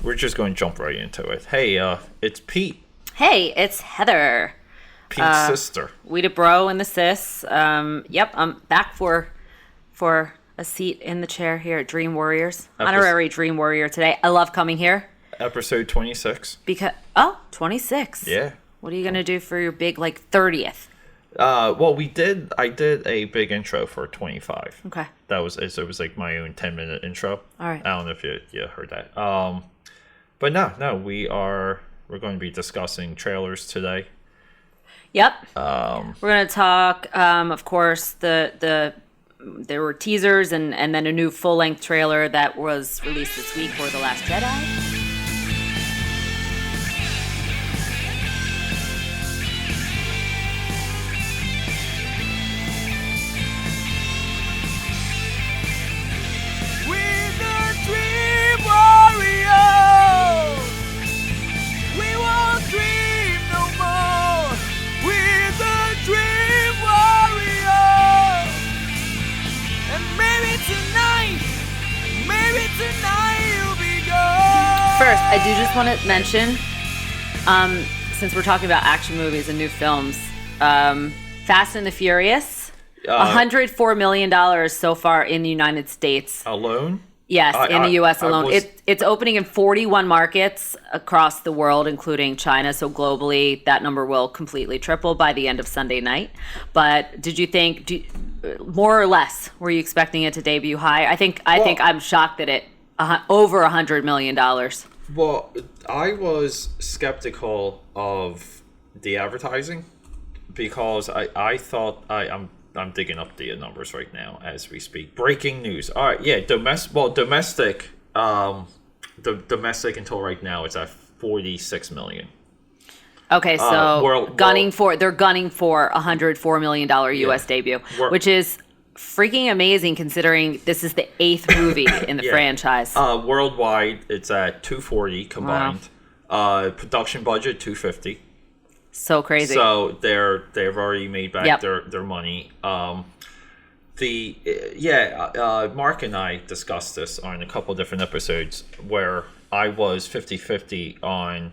we're just going to jump right into it. Hey, it's Pete. Hey, it's Heather. Pete's sister. We the bro and the sis. Yep, I'm back for a seat in the chair here at Dream Warriors. Honorary Dream Warrior today. I love coming here. Episode 26. 26. Yeah. What are you going to do for your big, 30th? Well, I did a big intro for 25. Okay. It was like my own 10-minute intro. All right. I don't know if you heard that. But no, we're going to be discussing trailers today. Yep. We're going to talk, of course, there were teasers and then a new full-length trailer that was released this week for The Last Jedi. First, I do just want to mention, since we're talking about action movies and new films, Fast and the Furious, $104 million so far in the United States. Alone? Yes, in the U.S. alone. It's opening in 41 markets across the world, including China. So globally, that number will completely triple by the end of Sunday night. But did you think, more or less, were you expecting it to debut high? I think I'm shocked that it over $100 million. Well, I was skeptical of the advertising because I thought I'm digging up the numbers right now as we speak. Breaking news. All right, yeah, domestic. The domestic until right now it's at 46 million. Okay, so they're gunning for $104 million US debut, which is freaking amazing considering this is the 8th movie in the franchise. Worldwide, it's at 240 combined. Wow. Production budget 250. So crazy. So they've already made back their money. Mark and I discussed this on a couple different episodes where I was 50-50 on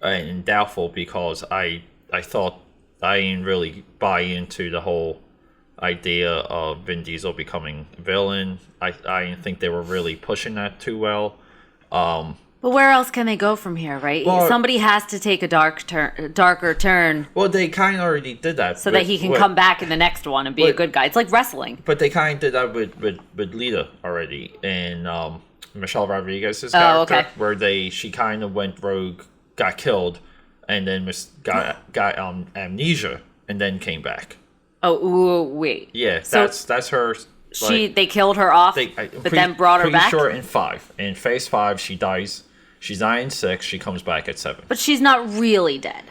and doubtful because I thought I didn't really buy into the whole idea of Vin Diesel becoming a villain. I didn't think they were really pushing that too well. But where else can they go from here, right? Well, somebody has to take a darker turn. Well, they kind of already did that. So that he can come back in the next one and be a good guy. It's like wrestling. But they kind of did that with Lita already in Michelle Rodriguez's character. Okay. Where she kind of went rogue, got killed, and then got amnesia, and then came back. Oh, wait. Yeah, that's her. They killed her off, but then brought her back? Pretty sure in 5. In Phase 5, she dies. She's dying in 6. She comes back at 7. But she's not really dead.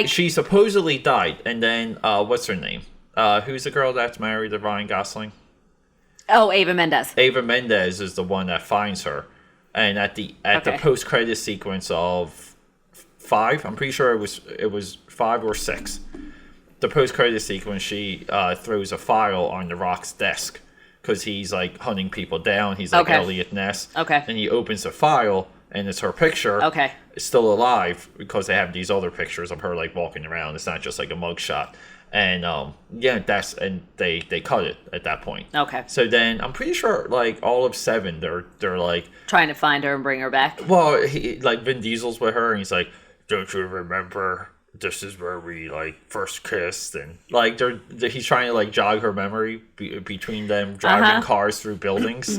She supposedly died. And then, what's her name? Who's the girl that's married to Ryan Gosling? Oh, Ava Mendes. Ava Mendes is the one that finds her. And at the post-credit sequence of 5, I'm pretty sure it was 5 or 6. The post-credit sequence, she throws a file on The Rock's desk because he's like hunting people down. He's like Elliot Ness. Okay. And he opens the file and it's her picture. Okay. It's still alive because they have these other pictures of her like walking around. It's not just like a mugshot. And they cut it at that point. Okay. So then I'm pretty sure like all of 7, they're like trying to find her and bring her back. Well, Vin Diesel's with her and he's like, "Don't you remember? This is where we first kissed," and he's trying to jog her memory between them driving cars through buildings.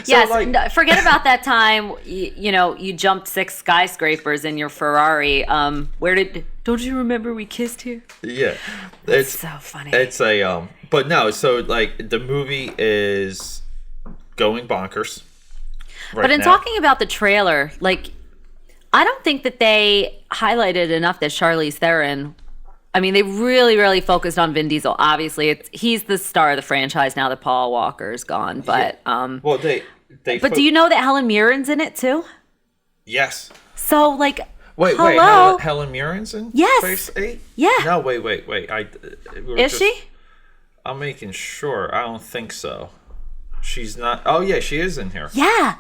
Yes, forget about that time. You jumped 6 skyscrapers in your Ferrari. Don't you remember we kissed here? Yeah, it's so funny. It's but no. So the movie is going bonkers. But in talking about the trailer, I don't think that they highlighted enough that Charlize Theron. I mean, they really, really focused on Vin Diesel. Obviously, he's the star of the franchise now that Paul Walker is gone. But well, they. But do you know that Helen Mirren's in it too? Yes. So wait, Helen Mirren's in Phase 8? Yeah. No, wait. Is she? I'm making sure. I don't think so. She's not. Oh yeah, she is in here. Yeah.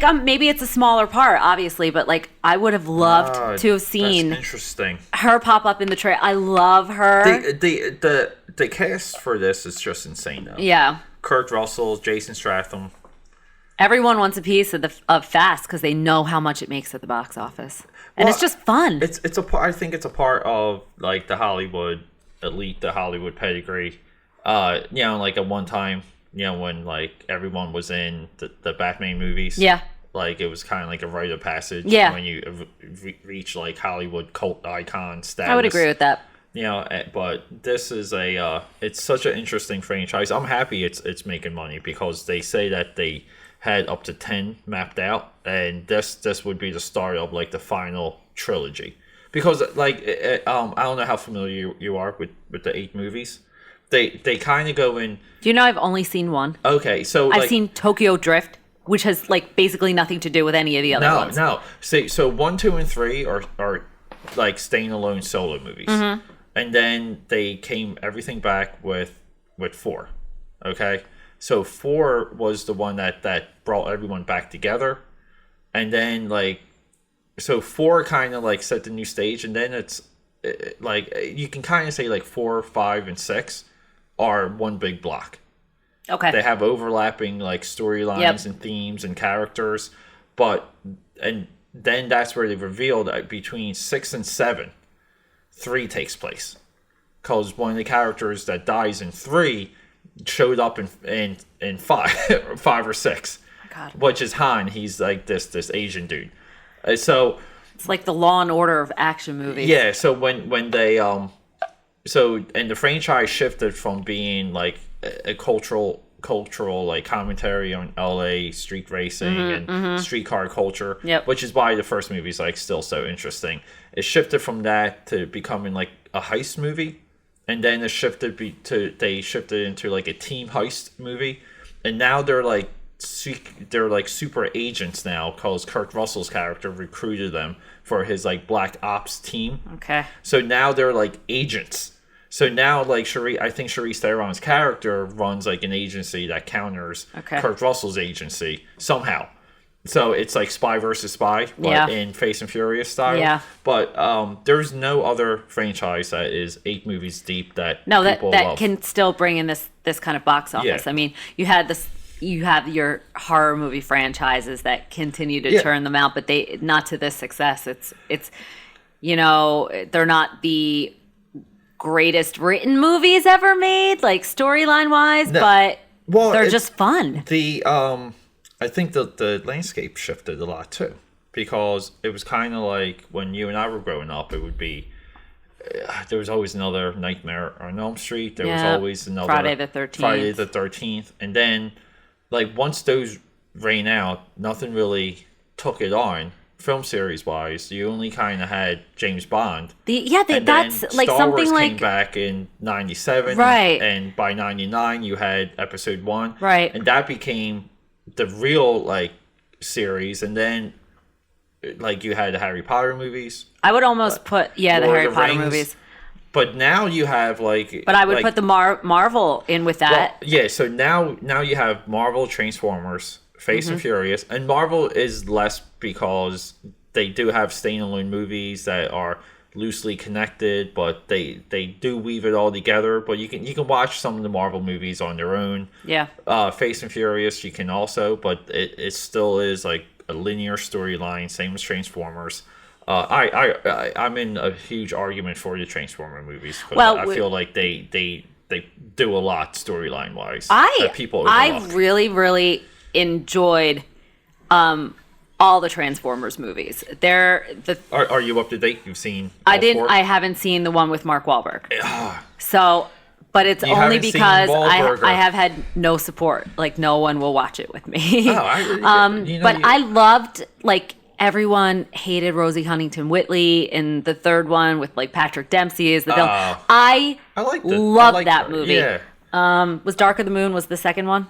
Like, maybe it's a smaller part, obviously, but like I would have loved to have seen that's interesting. her pop up in the trailer. I love her. The cast for this is just insane, though. Yeah. Kurt Russell, Jason Statham. Everyone wants a piece of Fast because they know how much it makes at the box office, and it's just fun. It's a part. I think it's a part of like the Hollywood elite, the Hollywood pedigree. Like at one time, when like everyone was in the Batman movies. Yeah. Like it was kind of like a rite of passage. Yeah. When you reach like Hollywood cult icon status. I would agree with that. But this is it's such an interesting franchise. I'm happy it's making money because they say that they had up to 10 mapped out, and this would be the start of like the final trilogy. Because like I don't know how familiar you are with the 8 movies. They kind of go in. Do you know I've only seen one? Okay, so I've seen Tokyo Drift, which has like basically nothing to do with any of the other ones. No. So 1, 2, and 3 are like standalone solo movies. Mm-hmm. And then they came everything back with 4. Okay? So 4 was the one that brought everyone back together. And then like so 4 kind of like set the new stage, and then it's like you can kind of say like 4, 5, and 6 are one big block. Okay. They have overlapping like storylines and themes and characters, and then that's where they revealed that between 6 and 7, 3 takes place, because one of the characters that dies in 3 showed up in 5, 5 or 6, God. Which is Han. He's like this Asian dude. So it's like the Law and Order of action movies. Yeah. So when they and the franchise shifted from being like a cultural like commentary on LA street racing and streetcar culture, which is why the first movie is like still so interesting. It shifted from that to becoming like a heist movie, and then they shifted into like a team heist movie, and now they're like super agents now because Kurt Russell's character recruited them for his like black ops team. Okay. So now they're like agents. So now, like I think Charlize Theron's character runs like an agency that counters Kurt Russell's agency somehow. So it's like spy versus spy, but in Fast and Furious style. Yeah. But there's no other franchise that is 8 movies deep that people that love. can still bring in this kind of box office. Yeah. I mean, you have your horror movie franchises that continue to turn them out, but they not to this success. It's they're not the greatest written movies ever made, like storyline wise, but they're just fun. I think the landscape shifted a lot too, because it was kind of like when you and I were growing up, it would be there was always another Nightmare on Elm Street. There was always another Friday the 13th, and then like once those ran out, nothing really took it on. Film series wise, you only kind of had James Bond. That's like Star something Wars like came back in '97, right? And by '99, you had Episode 1, right? And that became the real like series. And then like you had the Harry Potter movies. I would almost put the Harry Potter movies. But now you have like. But I would put the Marvel in with that. Well, so now you have Marvel, Transformers, Fast and Furious, and Marvel is less because they do have standalone movies that are loosely connected, but they do weave it all together. But you can watch some of the Marvel movies on their own. Yeah. Fast and Furious you can also, but it still is like a linear storyline, same as Transformers. I'm in a huge argument for the Transformer movies because I feel like they do a lot storyline wise. That people overlook. I really enjoyed all the Transformers movies. Are you up to date? You've seen all 4? I haven't seen the one with Mark Wahlberg. So, but it's only because I have had no support. Like no one will watch it with me. I loved like everyone hated Rosie Huntington-Whiteley in the third one with like Patrick Dempsey as the villain. I loved that movie. Yeah. Was Dark of the Moon was the second one?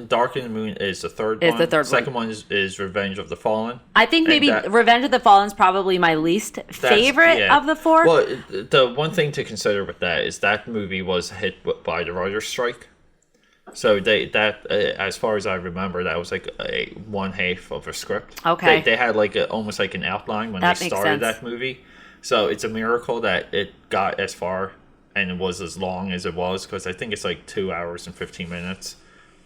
Dark of the Moon is the third one. The second one is Revenge of the Fallen. I think maybe Revenge of the Fallen is probably my least favorite of the 4. Well, the one thing to consider with that is that movie was hit by the writer's strike. So as far as I remember, that was like a one half of a script. Okay. They had like almost like an outline when they started that movie. So it's a miracle that it got as far and it was as long as it was, because I think it's like 2 hours and 15 minutes.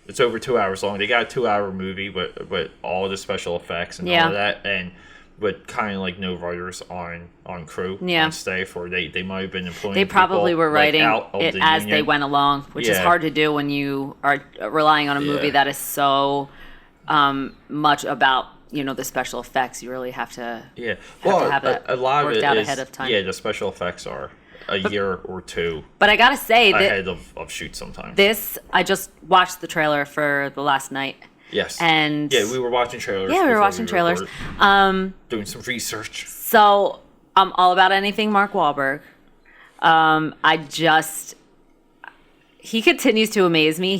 It's over 2 hours long. They got a 2-hour movie with all the special effects and all of that, and with kind of like no writers on crew on staff, or they might have been employing. They probably were writing it as they went along, which is hard to do when you are relying on a movie that is so much about the special effects. You really have to have that a lot worked of it out is, ahead of time. Yeah, the special effects are a year or two. But I gotta say ahead of shoot sometimes. I just watched the trailer for the last night. Yes. And we were watching trailers. Yeah, we were watching trailers. Doing some research. So I'm all about anything Mark Wahlberg. He continues to amaze me.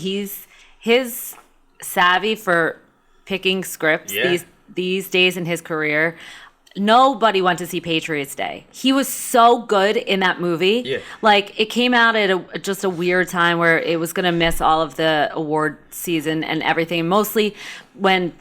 His savvy for picking scripts these days in his career. Nobody went to see Patriots Day. He was so good in that movie. Yeah. Like, it came out at just a weird time where it was going to miss all of the award season and everything. Mostly when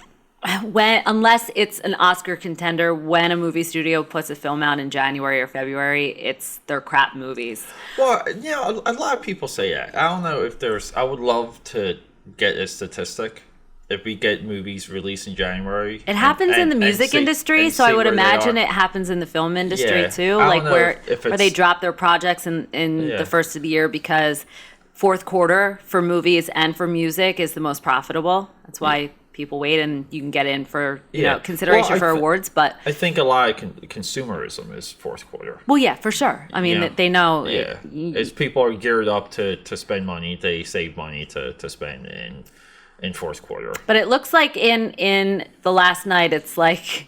unless it's an Oscar contender, when a movie studio puts a film out in January or February, they're crap movies. Well, a lot of people say that. I don't know if I would love to get a statistic. If we get movies released in January, it happens in the music industry, so I would imagine it happens in the film industry too, like where they drop their projects in the first of the year, because fourth quarter for movies and for music is the most profitable. That's why people wait, and you can get in for consideration for awards. But I think a lot of consumerism is fourth quarter. Well, yeah, for sure. I mean, they know. Yeah, as people are geared up to spend money, they save money to spend in fourth quarter. But it looks like in the last night, it's like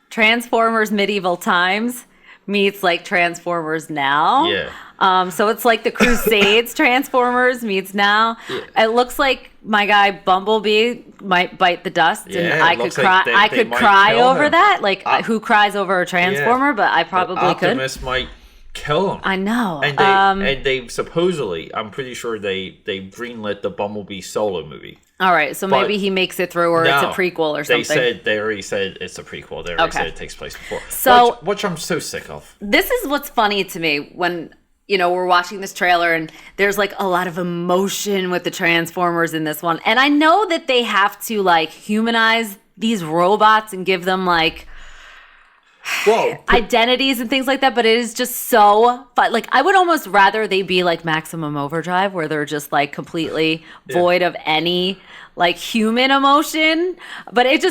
Transformers Medieval Times meets like Transformers Now. Yeah. So it's like the Crusades Transformers meets now. Yeah. It looks like my guy Bumblebee might bite the dust, and I could cry. I could cry over that. Like, who cries over a Transformer? But I probably Optimus might kill him. I know. And they supposedly, I'm pretty sure they greenlit the Bumblebee solo movie. All right, so maybe he makes it through, or it's a prequel or something. They already said it's a prequel. They already said it takes place before. So, which I'm so sick of. This is what's funny to me when we're watching this trailer, and there's like a lot of emotion with the Transformers in this one, and I know that they have to like humanize these robots and give them like identities and things like that, but it is just so fun. Like, I would almost rather they be like Maximum Overdrive, where they're just like completely void of any like human emotion. But it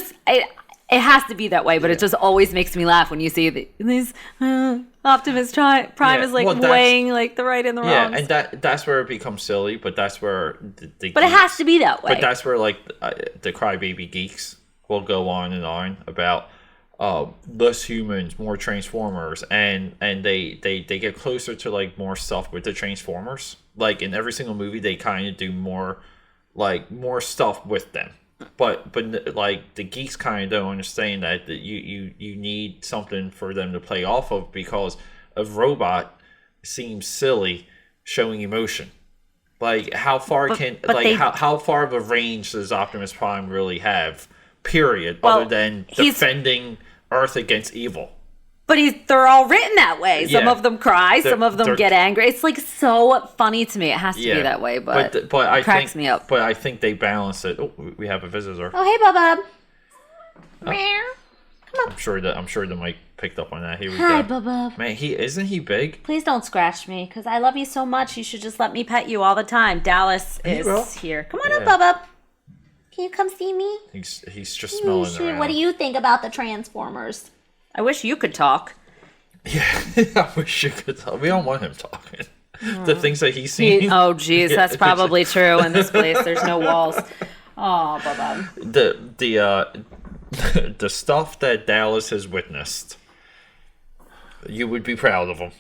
has to be that way. But it just always makes me laugh when you see these Optimus Prime is like weighing like the right and the wrong. Yeah, and that's where it becomes silly. But that's where but it has to be that way. But that's where like the crybaby geeks will go on and on about less humans, more Transformers, and they get closer to like more stuff with the Transformers. Like in every single movie, they kind of do more stuff with them. But like the geeks kind of don't understand that you need something for them to play off of, because a robot seems silly showing emotion. Like how far how far of a range does Optimus Prime really have? Period. Other than defending Earth against evil. But they're all written that way. Some of them cry, some of them get angry. It's like so funny to me. It has to be that way, but it cracks me up. But I think they balance it. Oh, we have a visitor. Oh, hey, Bubba. Come on. I'm sure the mic picked up on that. Here we Hi, go. Bubba. Man, isn't he big? Please don't scratch me, because I love you so much. You should just let me pet you all the time. Dallas is here. Come on up, Bubba. Can you come see me? He's just smelling around. What do you think about the Transformers? I wish you could talk. Yeah, I wish you could talk. We don't want him talking. The things that he's seen. Oh, geez, that's probably true in this place. There's no walls. Oh, Bubba. The stuff that Dallas has witnessed, you would be proud of him.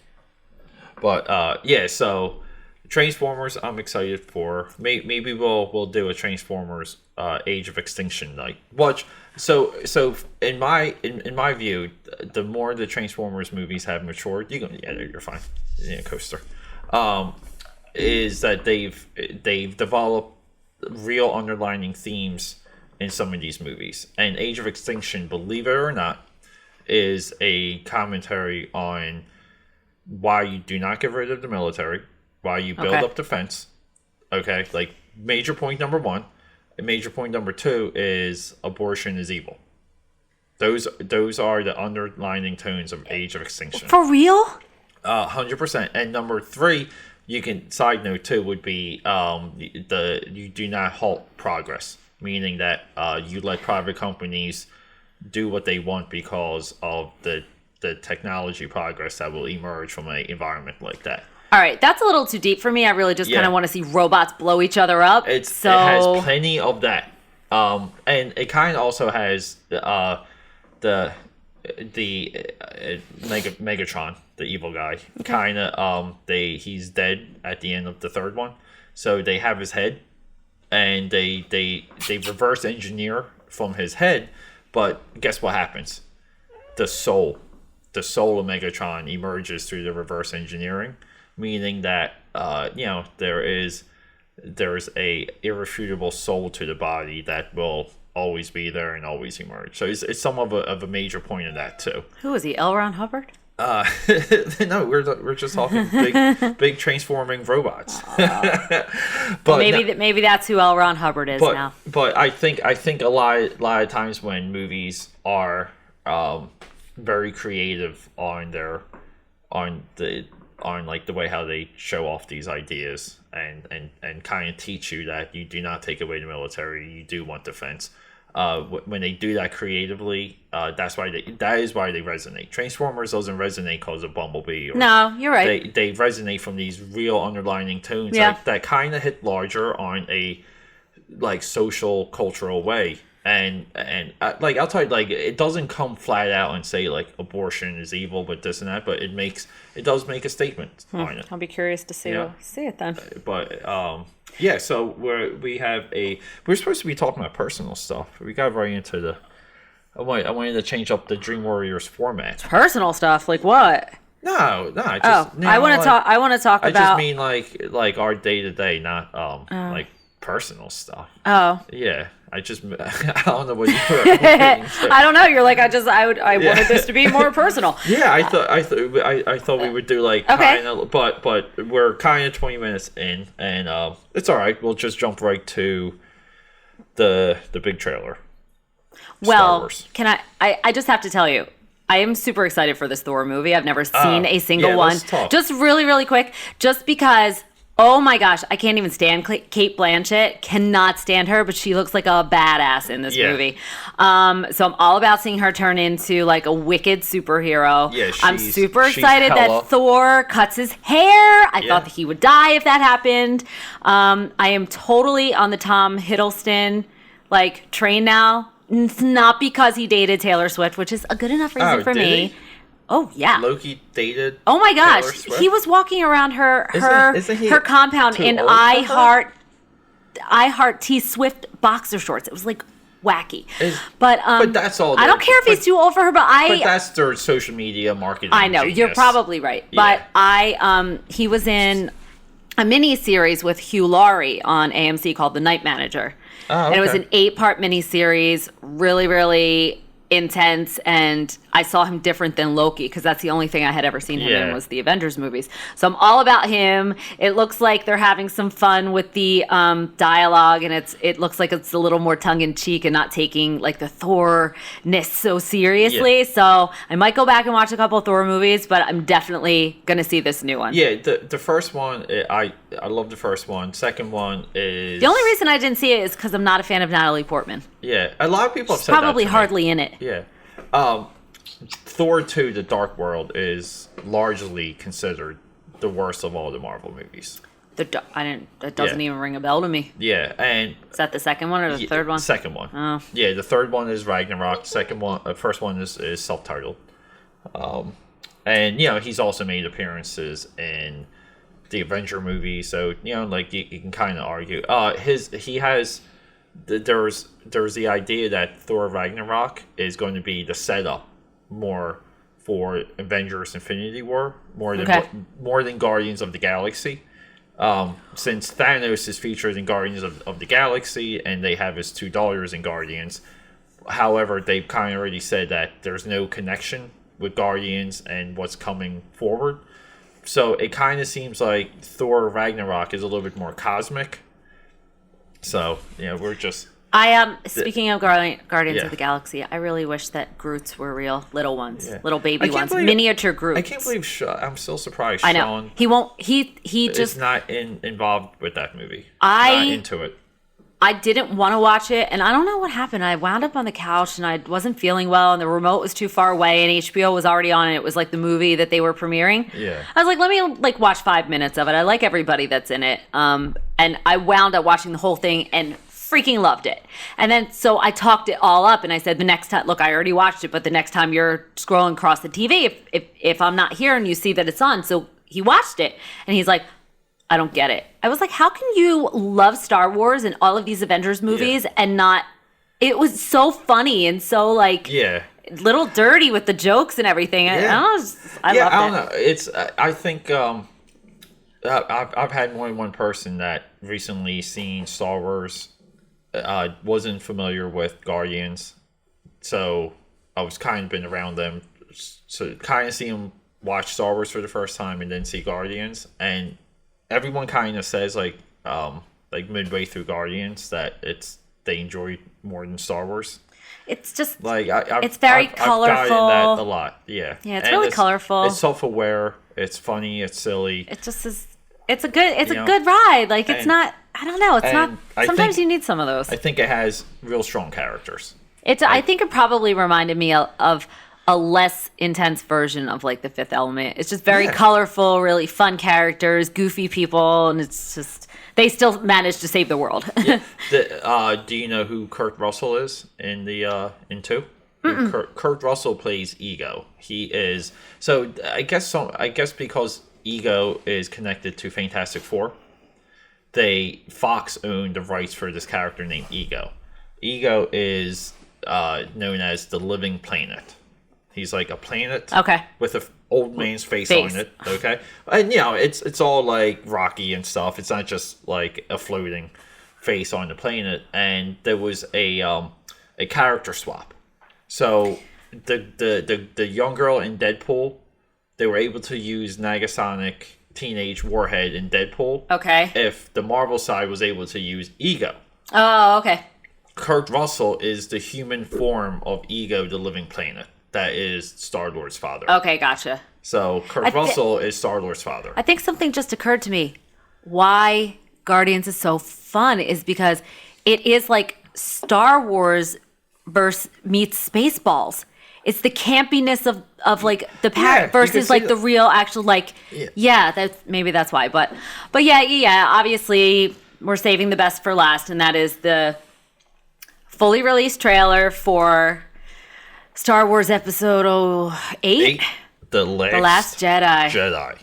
But so Transformers, I'm excited for. Maybe we'll do a Transformers Age of Extinction night. So in my view, the more the Transformers movies have matured, you're fine. Coaster. Is that they've developed real underlining themes in some of these movies. And Age of Extinction, believe it or not, is a commentary on why you do not get rid of the military, why you build up defense. Okay, like major point number one. And major point number two is abortion is evil. Those are the underlining tones of Age of Extinction. For real? 100%. And number three, you can side note too would be you do not halt progress, meaning that you let private companies do what they want because of the technology progress that will emerge from an environment like that. All right, that's a little too deep for me. I really just kind of want to see robots blow each other up. It has plenty of that, and it kind of also has the Megatron, the evil guy. Kind of he's dead at the end of the third one, so they have his head, and they reverse engineer from his head. But guess what happens? The soul of Megatron emerges through the reverse engineering, meaning that there is a irrefutable soul to the body that will always be there and always emerge. So it's some of a major point of that too. Who is he? L. Ron Hubbard? No, we're just talking big transforming robots. But maybe that's who L. Ron Hubbard is now. But I think a lot of times when movies are very creative on like the way how they show off these ideas and kind of teach you that you do not take away the military, you do want defense. When they do that creatively, that is why they resonate. Transformers doesn't resonate because of Bumblebee. No, you're right. They resonate from these real underlining tones that kind of hit larger on a like social cultural way. And like I'll tell you, like it doesn't come flat out and say like abortion is evil, but this and that. But it does make a statement on it. I'll be curious to see it then. But so we're supposed to be talking about personal stuff. We got right into the. I wanted to change up the Dream Warriors format. Personal stuff, like what? No. I want to talk about. I just mean like our day to day, not like personal stuff. Oh. Yeah. I don't know what you were I don't know. You're like, I wanted this to be more personal. Yeah, I thought we would do like kind of, but we're kind of 20 minutes in, and it's all right. We'll just jump right to the big trailer. Well, can I just have to tell you, I am super excited for this Thor movie. I've never seen a single one. Just really, really quick, just because. Oh my gosh, I can't even stand Cate Blanchett. Cannot stand her, but she looks like a badass in this movie. So I'm all about seeing her turn into like a wicked superhero. Yeah, I'm super excited that Thor cuts his hair. I thought that he would die if that happened. I am totally on the Tom Hiddleston like train now. It's not because he dated Taylor Swift, which is a good enough reason for me. Oh yeah, Loki dated. Oh my gosh, he was walking around her compound in I Heart T Swift boxer shorts. It was like wacky. But that's all. I don't care if he's too old for her, but that's their social media marketing. I know genius. You're probably right, but he was in a mini series with Hugh Laurie on AMC called The Night Manager. Oh, okay. And it was an 8-part mini series, really, really intense, and I saw him different than Loki because that's the only thing I had ever seen him in was the Avengers movies. So I'm all about him. It looks like they're having some fun with the dialogue, and it looks like it's a little more tongue-in-cheek and not taking like the Thor-ness so seriously. So I might go back and watch a couple of Thor movies, but I'm definitely gonna see this new one. Yeah, the first one, I love the first one. Second one is the only reason I didn't see it is because I'm not a fan of Natalie Portman. Yeah, a lot of people have said probably that hardly in it. Yeah. Thor 2, The Dark World is largely considered the worst of all the Marvel movies. That doesn't even ring a bell to me. Yeah, and is that the second one or the third one? Second one. Oh. Yeah, the third one is Ragnarok. First one is self-titled. And he's also made appearances in the Avenger movie, so like you can kind of argue. There's the idea that Thor Ragnarok is going to be the setup more for Avengers Infinity War, more than Guardians of the Galaxy. Since Thanos is featured in Guardians of the Galaxy, and they have his two daughters in Guardians. However, they've kind of already said that there's no connection with Guardians and what's coming forward. So it kind of seems like Thor Ragnarok is a little bit more cosmic. So, we're just... Speaking of Guardians of the Galaxy, I really wish that Groots were real, little ones, little baby ones, miniature Groots. I can't believe I'm still surprised. I know Sean he won't. He just is not involved with that movie. Not into it. I didn't want to watch it, and I don't know what happened. I wound up on the couch, and I wasn't feeling well, and the remote was too far away, and HBO was already on, and it was like the movie that they were premiering. Yeah, I was like, let me watch 5 minutes of it. I like everybody that's in it, and I wound up watching the whole thing and freaking loved it. And then so I talked it all up, and I said, the next time, look, I already watched it, but the next time you're scrolling across the TV, if I'm not here and you see that it's on, so he watched it, and he's like, I don't get it. I was like, how can you love Star Wars and all of these Avengers movies and not... It was so funny and so like... little dirty with the jokes and everything. I loved it. I don't know. It's... I think... I've had more than one person that recently seen Star Wars, wasn't familiar with Guardians, so I was kind of been around them, so kind of see them watch Star Wars for the first time and then see Guardians, and everyone kind of says like midway through Guardians that they enjoy more than Star Wars. It's just like it's very colorful. I've gotten that a lot. Yeah, it's really colorful. It's self-aware. It's funny. It's silly. It just is. It's a good ride. Like it's not. I don't know. It's not. Sometimes you need some of those. I think it has real strong characters. I think it probably reminded me of a less intense version of like The Fifth Element. It's just very colorful, really fun characters, goofy people, and it's just they still manage to save the world. Do you know who Kurt Russell is in in 2? Kurt Russell plays Ego. He is I guess because Ego is connected to Fantastic Four, Fox owned the rights for this character named Ego. Ego is known as the Living Planet. He's like a planet with an old man's face on it. Okay, and it's all like rocky and stuff. It's not just like a floating face on the planet. And there was a character swap. So the young girl in Deadpool, they were able to use Negasonic Teenage Warhead in Deadpool. Okay. If the Marvel side was able to use Ego. Oh, okay. Kurt Russell is the human form of Ego, the Living Planet. That is Star-Lord's father. Okay, gotcha. So Kurt Russell is Star-Lord's father. I think something just occurred to me. Why Guardians is so fun is because it is like Star Wars meets Spaceballs. It's the campiness of like the versus like the real actual like that's why. But obviously we're saving the best for last, and that is the fully released trailer for Star Wars Episode 8? The Last Jedi.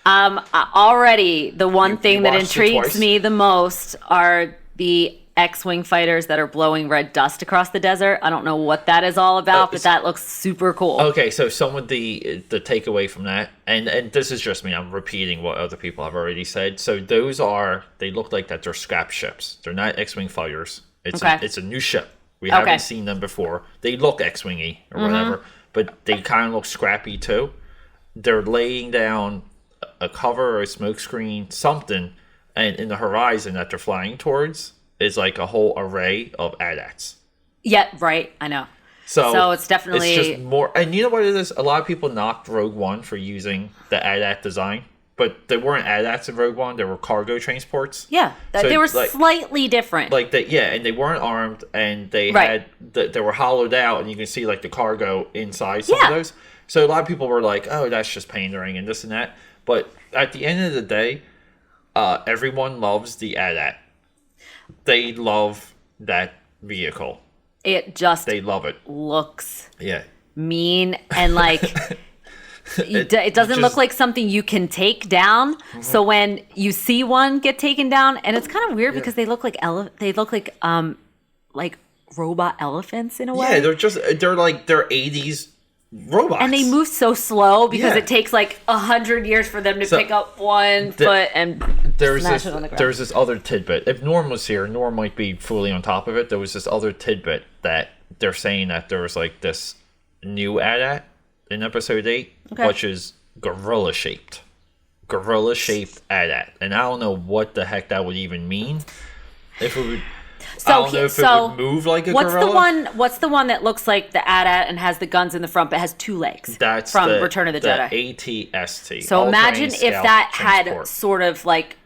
Already the one thing that intrigues me the most are the X-Wing fighters that are blowing red dust across the desert. I don't know what that is all about, but that looks super cool. Okay, so some of the takeaway from that, and this is just me, I'm repeating what other people have already said. So they look like that they're scrap ships. They're not X-Wing fighters. It's a new ship. We haven't seen them before. They look X-Wingy or whatever, but they kind of look scrappy too. They're laying down a cover or a smoke screen, something, and in the horizon that they're flying towards is like a whole array of AT-ATs. Yeah, right. I know. So it's definitely... It's just more... And you know what it is? A lot of people knocked Rogue One for using the AT-AT design, but they weren't AT-ATs in Rogue One. They were cargo transports. Yeah, they were slightly different. And they weren't armed, and they they were hollowed out, and you can see like the cargo inside some of those. So a lot of people were like, oh, that's just pandering and this and that. But at the end of the day, everyone loves the AT-AT. They love that vehicle. They love it. Looks mean and like it doesn't look like something you can take down. So when you see one get taken down, and it's kind of weird because they look like like robot elephants in a way. Yeah, they're 80s robots. And they move so slow because Yeah. it takes like 100 years for them to pick up one foot and smash it on the ground. There's this other tidbit. If Norm was here, Norm might be fully on top of it. There was this other tidbit that they're saying that there was like this new AT-AT in episode 8, which is gorilla shaped. Gorilla shaped AT-AT. And I don't know what the heck that would even mean. If it would... I don't know if it would move like a gorilla. What's the one that looks like the AT-AT and has the guns in the front but has 2 legs? That's from Return of the Jedi. ATST. So imagine if that had sort of like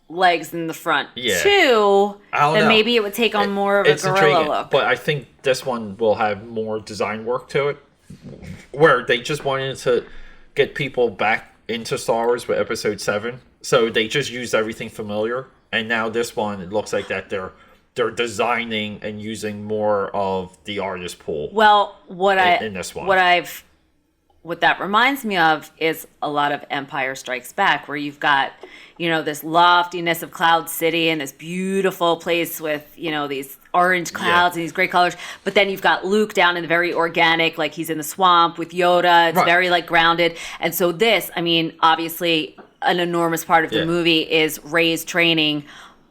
legs in the front too, then maybe it would take on more of a gorilla look. But I think this one will have more design work to it, where they just wanted to get people back into Star Wars with Episode 7, so they just used everything familiar. And now this one, it looks like that they're designing and using more of the artist pool. Well, what that reminds me of is a lot of Empire Strikes Back, where you've got, this loftiness of Cloud City and this beautiful place with, these orange clouds and these great colors. But then you've got Luke down in the very organic, like he's in the swamp with Yoda. It's very like grounded. And so this, obviously an enormous part of the movie is Rey's training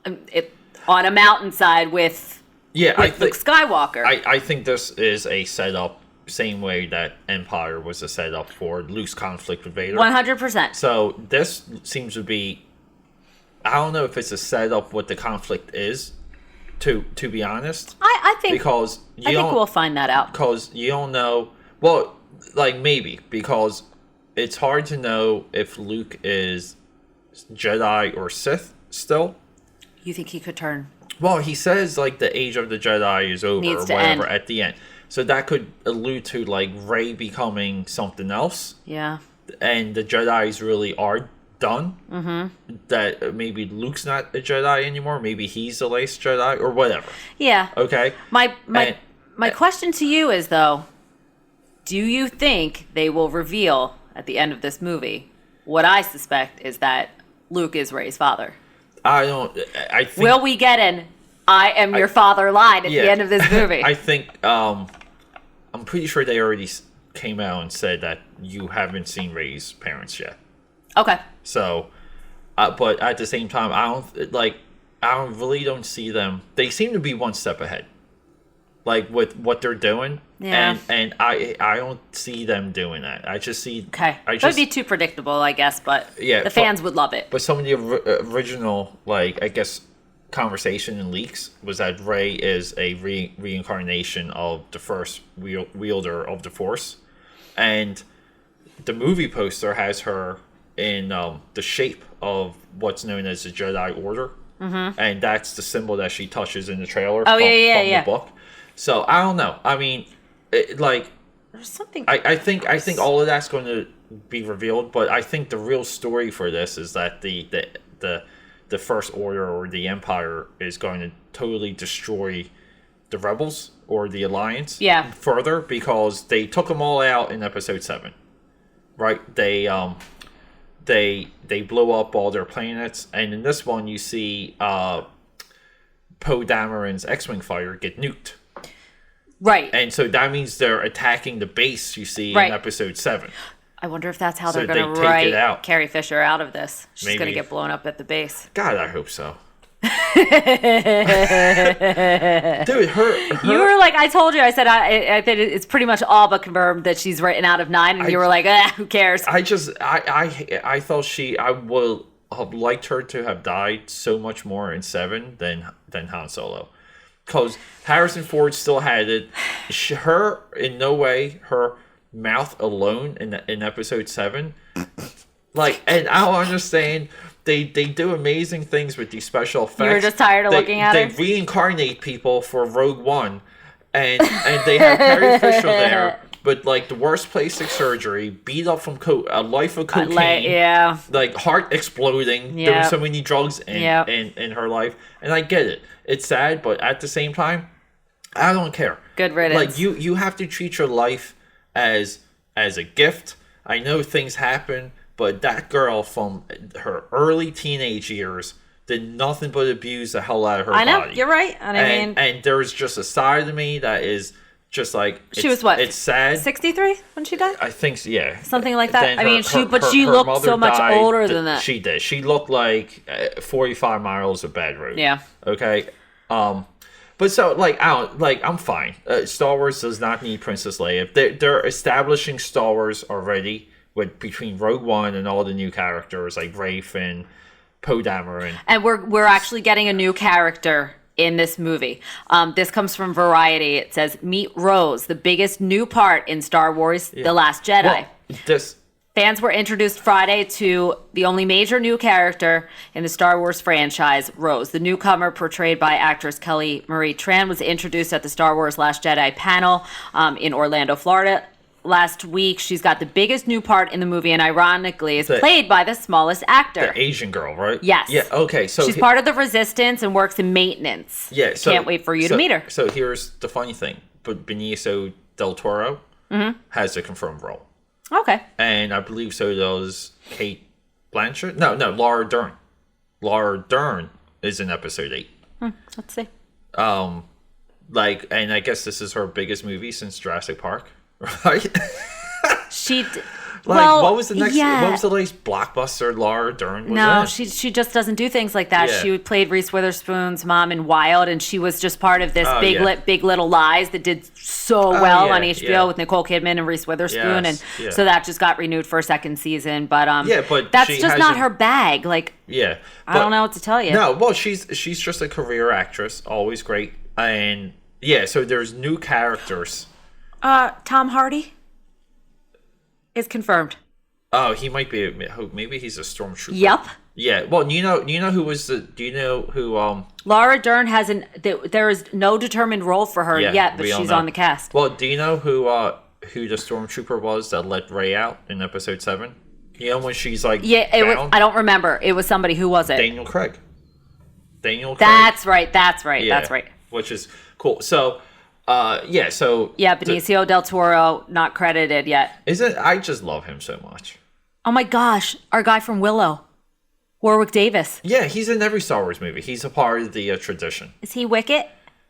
on a mountainside with Luke Skywalker. I think this is a setup, same way that Empire was a setup for Luke's conflict with Vader. 100%. So this seems to be, I don't know if it's a setup what the conflict is, to be honest. I think we'll find that out. Because you don't know, well, like maybe, because it's hard to know if Luke is Jedi or Sith still. You think he could turn? Well, he says like the age of the Jedi is over or whatever at the end. So that could allude to like Rey becoming something else. Yeah. And the Jedis really are done. Mm-hmm. That maybe Luke's not a Jedi anymore. Maybe he's the last Jedi or whatever. Yeah. Okay. My question to you is though, do you think they will reveal at the end of this movie what I suspect is that Luke is Rey's father? I think, will we get an "I am your father" line at the end of this movie? I think I'm pretty sure they already came out and said that you haven't seen Rey's parents yet. Okay. So, but at the same time, I really don't see them. They seem to be one step ahead, like with what they're doing. Yeah. And I don't see them doing that. I just see. Okay. That would be too predictable, I guess, but the fans would love it. But some of the original, conversation and leaks was that Rey is a reincarnation of the first wielder of the Force, and the movie poster has her in the shape of what's known as the Jedi Order, and that's the symbol that she touches in the trailer from the book. So I don't know. There's something. I think all of that's going to be revealed, but I think the real story for this is that the First Order or the Empire is going to totally destroy the Rebels or the Alliance further, because they took them all out in Episode 7, right? They blew up all their planets, and in this one you see Poe Dameron's X-Wing fighter get nuked. Right. And so that means they're attacking the base you see in Episode 7. I wonder if that's how they're going to write Carrie Fisher out of this. She's going to get blown up at the base. God, I hope so. Dude, you were like, I told you, I said, I think it's pretty much all but confirmed that she's written out of 9, and you were like, who cares? I thought I would have liked her to have died so much more in 7 than Han Solo. Because Harrison Ford still had it. Her, in no way, her mouth alone in Episode 7. And I don't understand. They do amazing things with these special effects. You were just tired of looking at her? They reincarnate people for Rogue One. And they have Carrie Fisher there. But the worst plastic surgery, beat up from a life of cocaine, heart exploding, doing so many drugs in her life, and I get it. It's sad, but at the same time, I don't care. Good riddance. You have to treat your life as a gift. I know things happen, but that girl from her early teenage years did nothing but abuse the hell out of her body. I know, you're right. And there's just a side of me that is Just like she was what? It's sad. 63 when she died. I think so, yeah, something like that. Then she her looked mother so much died. older than that. She did. She looked like 45 miles of bad road. Yeah. Okay. But so like I'm fine. Star Wars does not need Princess Leia. They're establishing Star Wars already with between Rogue One and all the new characters like Rafe and Poe Dameron. And we're actually getting a new character in this movie. This comes from Variety. It says, "Meet Rose, the biggest new part in Star Wars: The Last Jedi." Well, Fans were introduced Friday to the only major new character in the Star Wars franchise, Rose. The newcomer, portrayed by actress Kelly Marie Tran, was introduced at the Star Wars Last Jedi panel in Orlando, Florida last week. She's got the biggest new part in the movie, and ironically is played by the smallest actor. The Asian girl, right? Yes. Yeah, okay. So she's part of the Resistance and works in maintenance. Yeah, so can't wait for you to meet her. So here's the funny thing. But Benicio del Toro has a confirmed role. Okay. And I believe so does Kate Blanchett. No, Laura Dern. Laura Dern is in episode 8. Let's see. And I guess this is her biggest movie since Jurassic Park, right? What was the next? Yeah. What was the latest blockbuster Laura Dern was in? She just doesn't do things like that. Yeah. She played Reese Witherspoon's mom in Wild, and she was just part of this Big Little Lies that did so well on HBO with Nicole Kidman and Reese Witherspoon, so that just got renewed for a second season. But but that's just not her bag. Like, I don't know what to tell you. No, well, she's just a career actress, always great, and so there's new characters. Tom Hardy is confirmed. Oh, he might be. Maybe he's a stormtrooper. Yep. Yeah. Well, you know who was the? Do you know who? Laura Dern there is no determined role for her yet, but she's on the cast. Well, do you know who the stormtrooper was that let Rey out in episode 7? You know when she's like I don't remember. It was somebody. Who was it? Daniel Craig. That's right. Yeah, That's right. Which is cool. So. Benicio del Toro not credited yet. I just love him so much. Oh my gosh, our guy from Willow, Warwick Davis. Yeah, he's in every Star Wars movie. He's a part of the tradition. Is he Wicket?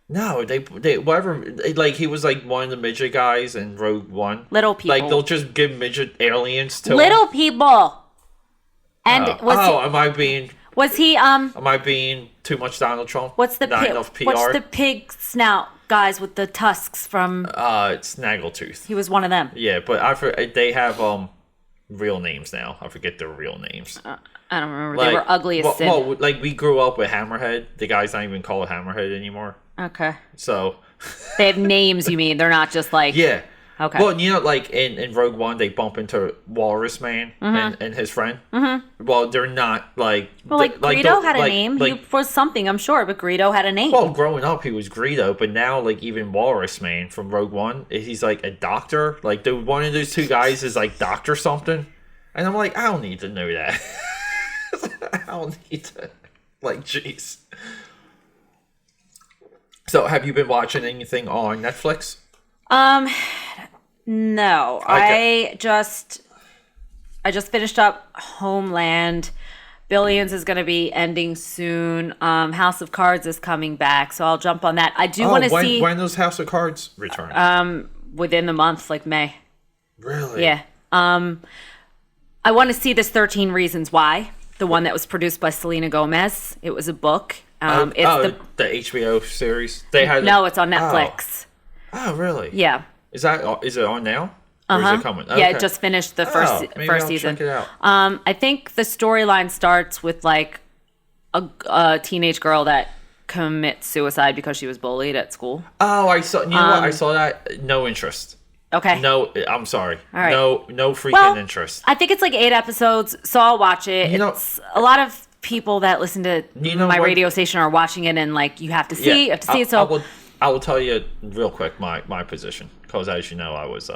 No, they whatever. He was like one of the midget guys in Rogue One. Little people. Like they'll just give midget aliens to little him. people. And am I being? Was he? Am I being too much Donald Trump? What's the not enough PR? What's the pig snout guys with the tusks from? It's Snaggletooth. He was one of them. Yeah, but they have real names now. I forget their real names. I don't remember. They were ugly as sin. Well, like we grew up with Hammerhead. The guy's not even called Hammerhead anymore. Okay. So. They have names. You mean they're not just like? Yeah. Okay. Well, like in Rogue One, they bump into Walrus Man and his friend. Mm-hmm. Well, they're not like. Well, Greedo had a name. He was something, I'm sure, but Greedo had a name. Well, growing up, he was Greedo, but now, like even Walrus Man from Rogue One, he's like a doctor. Like one of those two guys is like Doctor something, and I'm like, I don't need to know that. I don't need to. Like, jeez. So, have you been watching anything on Netflix? No. Okay. I just finished up Homeland. Billions is going to be ending soon. House of Cards is coming back, so I'll jump on that. I do want to see when does House of Cards return. Within the month, like May. Really? Yeah. I want to see this 13 Reasons Why, the one that was produced by Selena Gomez. It was a book. It's the HBO series. It's on Netflix. Oh, really? Yeah. Is it on now? Or is it coming? Okay. Yeah, it just finished the first season. Check it out. I think the storyline starts with like a teenage girl that commits suicide because she was bullied at school. Oh, I saw. You know what? I saw that. No interest. Okay. No, I'm sorry. All right. No freaking interest. I think it's like 8 episodes, so I'll watch it. It's a lot of people that listen to my radio station are watching it, and like you have to see, it. So I will tell you real quick my position, because as you know, I was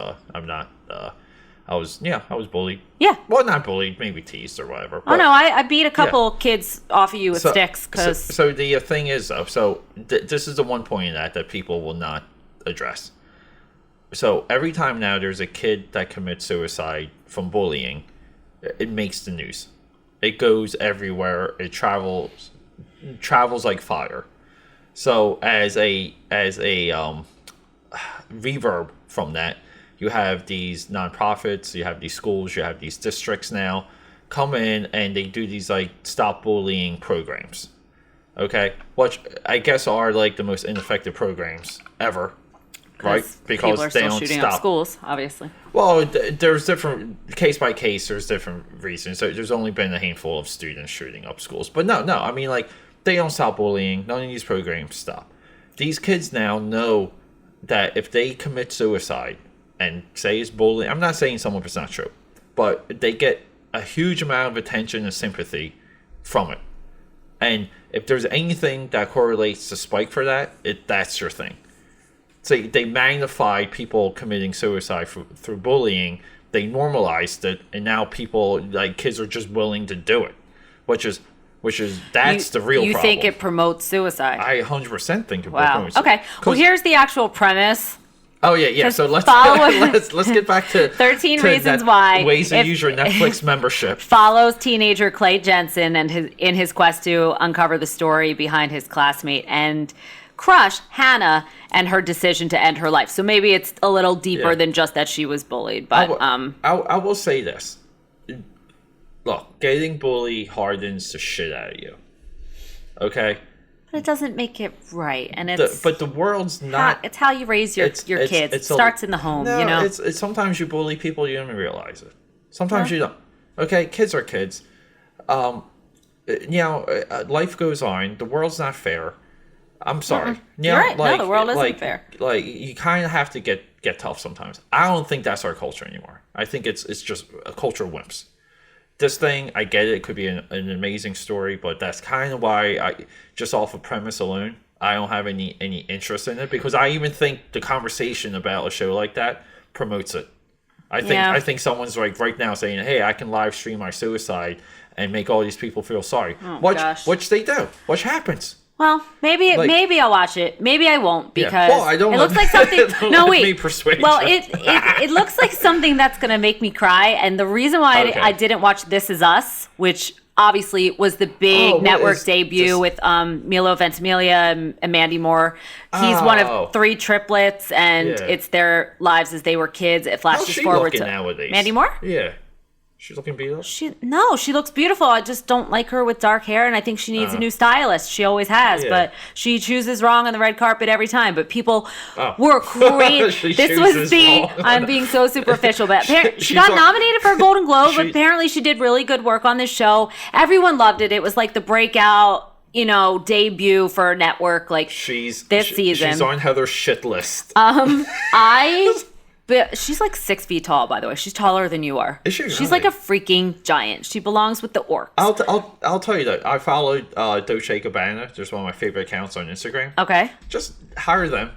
bullied. Yeah. Well, not bullied, maybe teased or whatever. But, I beat a couple kids off of you with sticks. So the thing is, though, this is the one point in that people will not address. So every time now there's a kid that commits suicide from bullying, it makes the news. It goes everywhere. It travels reverb from that, you have these nonprofits, you have these schools, you have these districts now come in and they do these like stop bullying programs. Okay, which I guess are like the most ineffective programs ever, right? Because people are they still don't shooting stop up schools, obviously. Well, there's different case by case. There's different reasons. So there's only been a handful of students shooting up schools, but no. I mean, like they don't stop bullying. None of these programs stop. These kids now know that if they commit suicide and say it's bullying, I'm not saying some of it's not true, but they get a huge amount of attention and sympathy from it. And if there's anything that correlates to Spike for that, that's your thing. So they magnify people committing suicide through bullying. They normalized it, and now people, like kids, are just willing to do it, which is that's the real problem. You think it promotes suicide? I 100% think it Wow. promotes Okay. Well, here's the actual premise. Oh yeah. So let's get back to 13 Reasons Why. Ways to use your Netflix membership. Follows teenager Clay Jensen and in his quest to uncover the story behind his classmate and crush Hannah and her decision to end her life. So maybe it's a little deeper than just that she was bullied. But I will say this. Look, getting bullied hardens the shit out of you. Okay? But it doesn't make it right, and but the world's not. It's how you raise your kids. It starts in the home, no, you know. It's sometimes you bully people, you don't even realize it. Sometimes you don't. Okay, kids are kids. Life goes on. The world's not fair. I'm sorry. Mm-hmm. You're right. No, the world isn't fair. Like you kind of have to get tough sometimes. I don't think that's our culture anymore. I think it's just a culture of wimps. This thing, I get it. It could be an amazing story, but that's kind of why just off of premise alone, I don't have any interest in it because I even think the conversation about a show like that promotes it. I think someone's like right now saying, "Hey, I can live stream my suicide and make all these people feel sorry." Which they do. Which happens. Well, maybe I'll watch it. Maybe I won't because I don't it looks like something. No, wait. Well, it looks like something that's gonna make me cry. And the reason why I didn't watch This Is Us, which obviously was the big network debut with Milo Ventimiglia and Mandy Moore. He's one of 3 triplets, and it's their lives as they were kids. It flashes forward to nowadays? Mandy Moore. Yeah. She's looking beautiful? She looks beautiful. I just don't like her with dark hair, and I think she needs a new stylist. She always has, but she chooses wrong on the red carpet every time. But people were crazy. I'm being so superficial, but she got nominated for a Golden Globe. Apparently, she did really good work on this show. Everyone loved it. It was like the breakout, debut for a network. Like this season, she's on Heather's shit list. But she's like 6 feet tall, by the way. She's taller than you are. Is she? She's like a freaking giant. She belongs with the orcs. I'll tell you that. I followed Dolce & Gabbana. There's one of my favorite accounts on Instagram. Okay. Just hire them.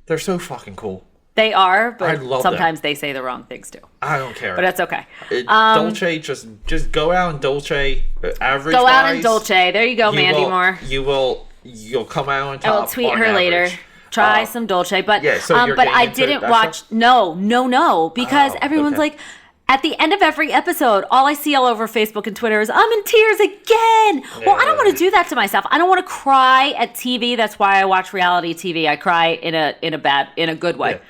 They're so fucking cool. They are, but sometimes them. they say the wrong things too. I don't care. But that's okay. Dolce, just go out and Dolce. Average. Go out and Dolce. There you go, Mandy Moore. You'll come out on top. I will tweet her later. Try some Dolce, but but I didn't watch. No, because everyone's like, at the end of every episode, all I see all over Facebook and Twitter is I'm in tears again. Well, I don't want to do that to myself. I don't want to cry at TV. That's why I watch reality TV. I cry in a good way.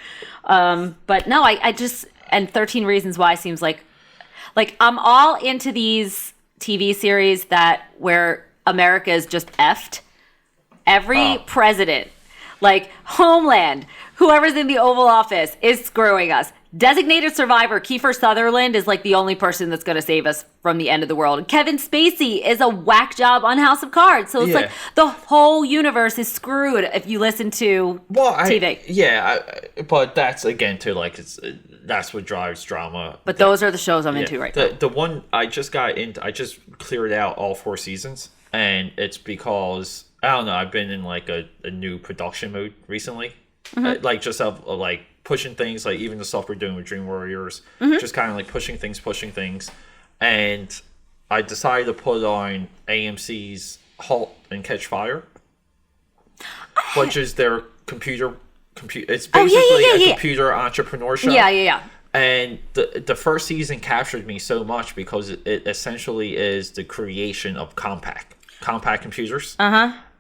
But no, I just, and 13 Reasons Why seems like I'm all into these TV series where America is just effed. Every president. Like Homeland, whoever's in the Oval Office is screwing us. Designated Survivor, Kiefer Sutherland is like the only person that's going to save us from the end of the world. And Kevin Spacey is a whack job on House of Cards. So it's like the whole universe is screwed if you listen to TV. But that's again too that's what drives drama. But those are the shows I'm into right now. The one I just cleared out all 4 seasons, and it's because I don't know. I've been in like a new production mode recently, pushing things, like even the stuff we're doing with Dream Warriors, just kind of like pushing things, and I decided to put on AMC's *Halt and Catch Fire*, which is their computer. It's basically a computer entrepreneur show. Yeah. And the first season captured me so much because it essentially is the creation of compact computers.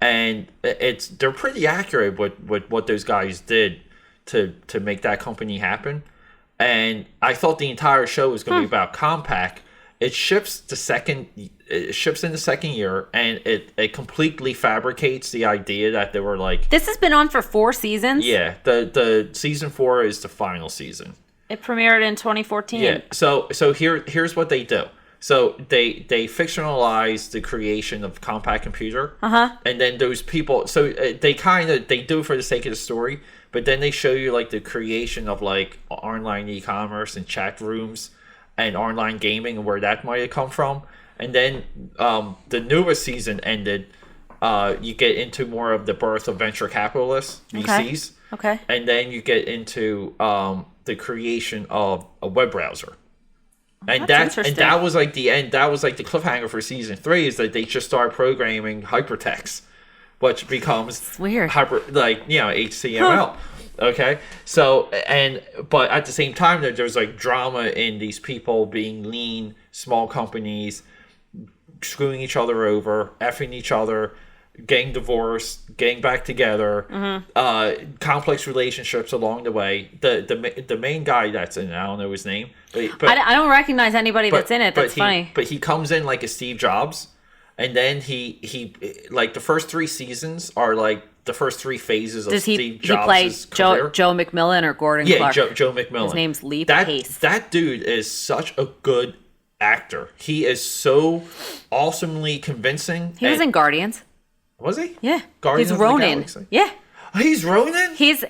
And they're pretty accurate with what those guys did to make that company happen. And I thought the entire show was going to be about Compaq. It ships in the second year, and it completely fabricates the idea that they were like... This has been on for 4 seasons? Yeah, the season 4 is the final season. It premiered in 2014. Yeah, so here's what they do. So they fictionalize the creation of Compaq Computer, and then those people. So they do it for the sake of the story, but then they show you like the creation of like online e-commerce and chat rooms and online gaming and where that might have come from. And then the newest season ended. You get into more of the birth of venture capitalists, VCs. Okay. And then you get into the creation of a web browser. And that was like the end. That was like the cliffhanger for season 3 is that they just start programming hypertext, which becomes it's weird. HTML. Okay, so but at the same time, there's like drama in these people being lean, small companies, screwing each other over, effing each other, getting divorced, getting back together, complex relationships along the way. The main guy that's in it, I don't know his name, but I don't recognize anybody that's in it. That's funny. But he comes in like a Steve Jobs, and then he like the first 3 seasons are like the first 3 phases of Steve Jobs' career. Joe McMillan or Gordon Clark? Yeah, Joe McMillan. His name's Lee Pace. That dude is such a good actor. He is so awesomely convincing. He was in Guardians. Was he? Yeah. Guardians he's of the Ronan. Galaxy? Yeah. He's Ronan? He's